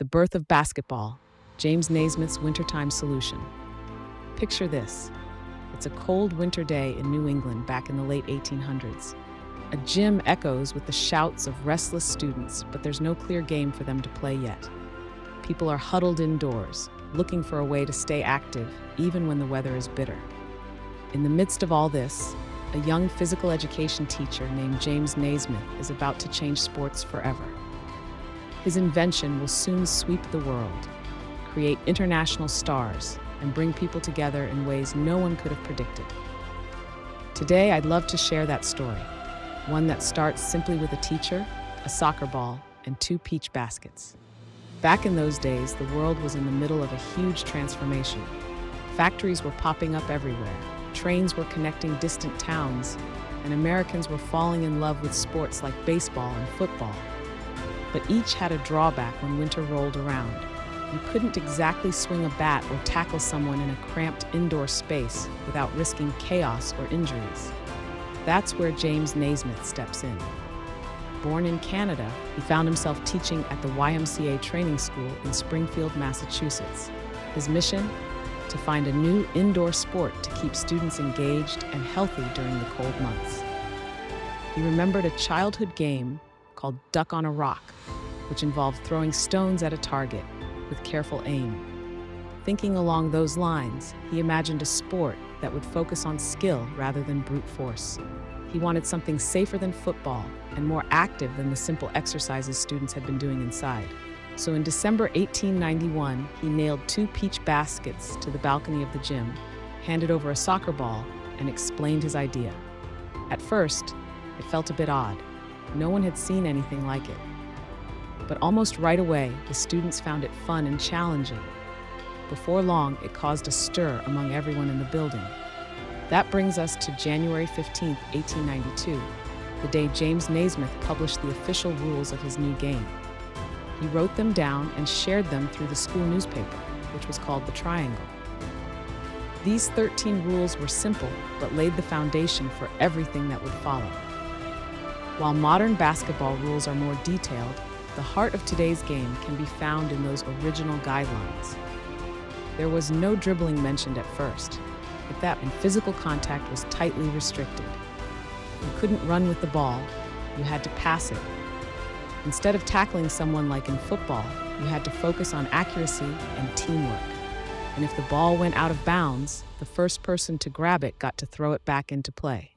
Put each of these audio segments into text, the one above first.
The birth of basketball, James Naismith's wintertime solution. Picture this. It's a cold winter day in New England back in the late 1800s. A gym echoes with the shouts of restless students, but there's no clear game for them to play yet. People are huddled indoors, looking for a way to stay active, even when the weather is bitter. In the midst of all this, a young physical education teacher named James Naismith is about to change sports forever. His invention will soon sweep the world, create international stars, and bring people together in ways no one could have predicted. Today, I'd love to share that story, one that starts simply with a teacher, a soccer ball, and 2 peach baskets. Back in those days, the world was in the middle of a huge transformation. Factories were popping up everywhere, trains were connecting distant towns, and Americans were falling in love with sports like baseball and football. But each had a drawback when winter rolled around. You couldn't exactly swing a bat or tackle someone in a cramped indoor space without risking chaos or injuries. That's where James Naismith steps in. Born in Canada, he found himself teaching at the YMCA training school in Springfield, Massachusetts. His mission? To find a new indoor sport to keep students engaged and healthy during the cold months. He remembered a childhood game called Duck on a Rock, which involved throwing stones at a target with careful aim. Thinking along those lines, he imagined a sport that would focus on skill rather than brute force. He wanted something safer than football and more active than the simple exercises students had been doing inside. So in December 1891, he nailed 2 peach baskets to the balcony of the gym, handed over a soccer ball, and explained his idea. At first, it felt a bit odd. No one had seen anything like it. But almost right away, the students found it fun and challenging. Before long, it caused a stir among everyone in the building. That brings us to January 15, 1892, the day James Naismith published the official rules of his new game. He wrote them down and shared them through the school newspaper, which was called the Triangle. These 13 rules were simple, but laid the foundation for everything that would follow. While modern basketball rules are more detailed, the heart of today's game can be found in those original guidelines. There was no dribbling mentioned at first, and physical contact was tightly restricted. You couldn't run with the ball, you had to pass it. Instead of tackling someone like in football, you had to focus on accuracy and teamwork. And if the ball went out of bounds, the first person to grab it got to throw it back into play.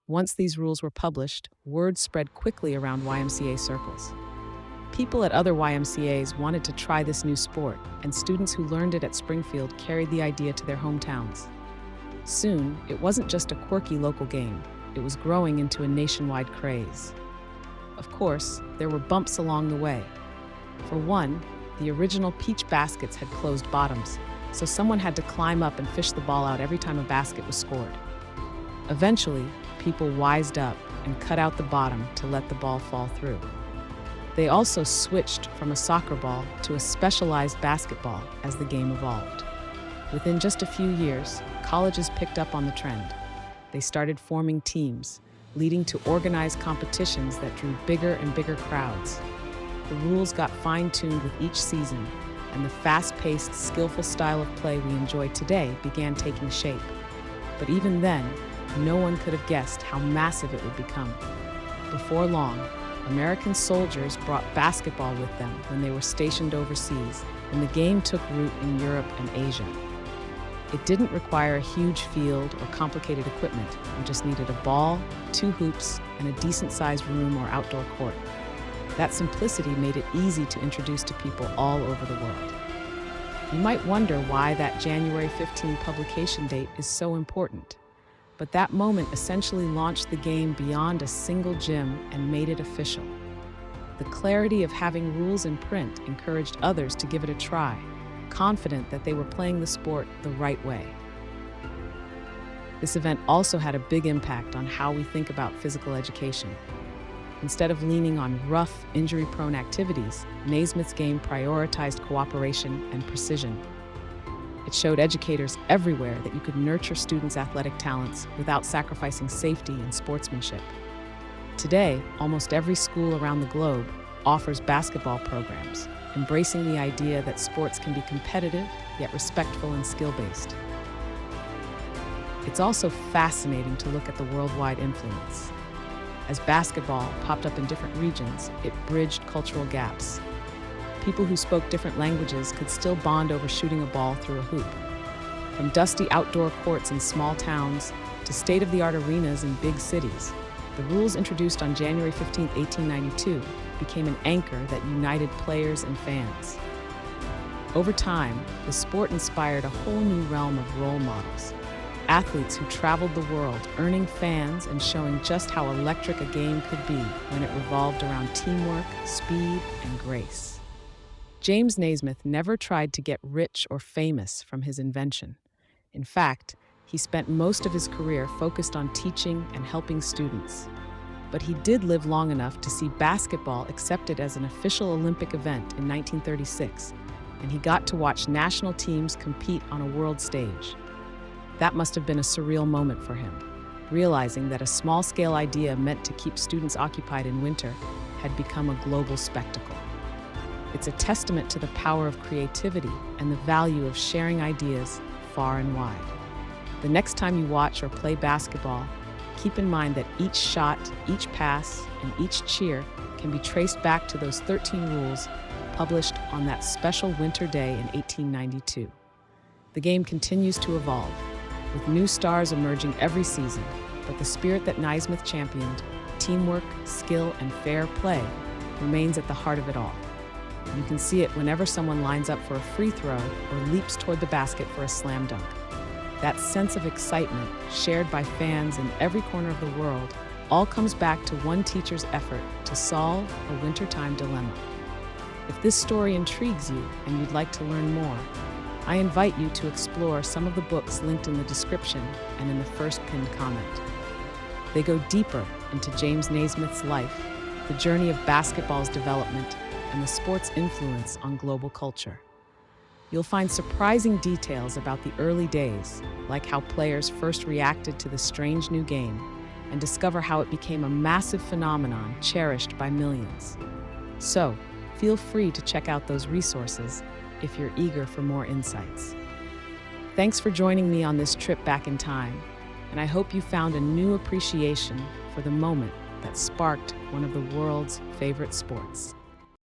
Once these rules were published, word spread quickly around YMCA circles. People at other YMCAs wanted to try this new sport, and students who learned it at Springfield carried the idea to their hometowns. Soon, it wasn't just a quirky local game, it was growing into a nationwide craze. Of course, there were bumps along the way. For one, the original peach baskets had closed bottoms, so someone had to climb up and fish the ball out every time a basket was scored. Eventually, people wised up and cut out the bottom to let the ball fall through. They also switched from a soccer ball to a specialized basketball as the game evolved. Within just a few years, colleges picked up on the trend. They started forming teams, leading to organized competitions that drew bigger and bigger crowds. The rules got fine-tuned with each season, and the fast-paced, skillful style of play we enjoy today began taking shape. But even then, no one could have guessed how massive it would become. Before long, American soldiers brought basketball with them when they were stationed overseas, and the game took root in Europe and Asia. It didn't require a huge field or complicated equipment. You just needed a ball, 2 hoops, and a decent-sized room or outdoor court. That simplicity made it easy to introduce to people all over the world. You might wonder why that January 15 publication date is so important. But that moment essentially launched the game beyond a single gym and made it official. The clarity of having rules in print encouraged others to give it a try, confident that they were playing the sport the right way. This event also had a big impact on how we think about physical education. Instead of leaning on rough, injury-prone activities, Naismith's game prioritized cooperation and precision. It showed educators everywhere that you could nurture students' athletic talents without sacrificing safety and sportsmanship. Today, almost every school around the globe offers basketball programs, embracing the idea that sports can be competitive, yet respectful and skill-based. It's also fascinating to look at the worldwide influence. As basketball popped up in different regions, it bridged cultural gaps. People who spoke different languages could still bond over shooting a ball through a hoop. From dusty outdoor courts in small towns to state-of-the-art arenas in big cities, the rules introduced on January 15, 1892, became an anchor that united players and fans. Over time, the sport inspired a whole new realm of role models. Athletes who traveled the world, earning fans and showing just how electric a game could be when it revolved around teamwork, speed, and grace. James Naismith never tried to get rich or famous from his invention. In fact, he spent most of his career focused on teaching and helping students. But he did live long enough to see basketball accepted as an official Olympic event in 1936, and he got to watch national teams compete on a world stage. That must have been a surreal moment for him, realizing that a small-scale idea meant to keep students occupied in winter had become a global spectacle. It's a testament to the power of creativity and the value of sharing ideas far and wide. The next time you watch or play basketball, keep in mind that each shot, each pass, and each cheer can be traced back to those 13 rules published on that special winter day in 1892. The game continues to evolve, with new stars emerging every season, but the spirit that Naismith championed, teamwork, skill, and fair play, remains at the heart of it all. You can see it whenever someone lines up for a free throw or leaps toward the basket for a slam dunk. That sense of excitement, shared by fans in every corner of the world, all comes back to one teacher's effort to solve a wintertime dilemma. If this story intrigues you and you'd like to learn more, I invite you to explore some of the books linked in the description and in the first pinned comment. They go deeper into James Naismith's life, the journey of basketball's development, and the sport's influence on global culture. You'll find surprising details about the early days, like how players first reacted to the strange new game, and discover how it became a massive phenomenon cherished by millions. So, feel free to check out those resources if you're eager for more insights. Thanks for joining me on this trip back in time, and I hope you found a new appreciation for the moment that sparked one of the world's favorite sports.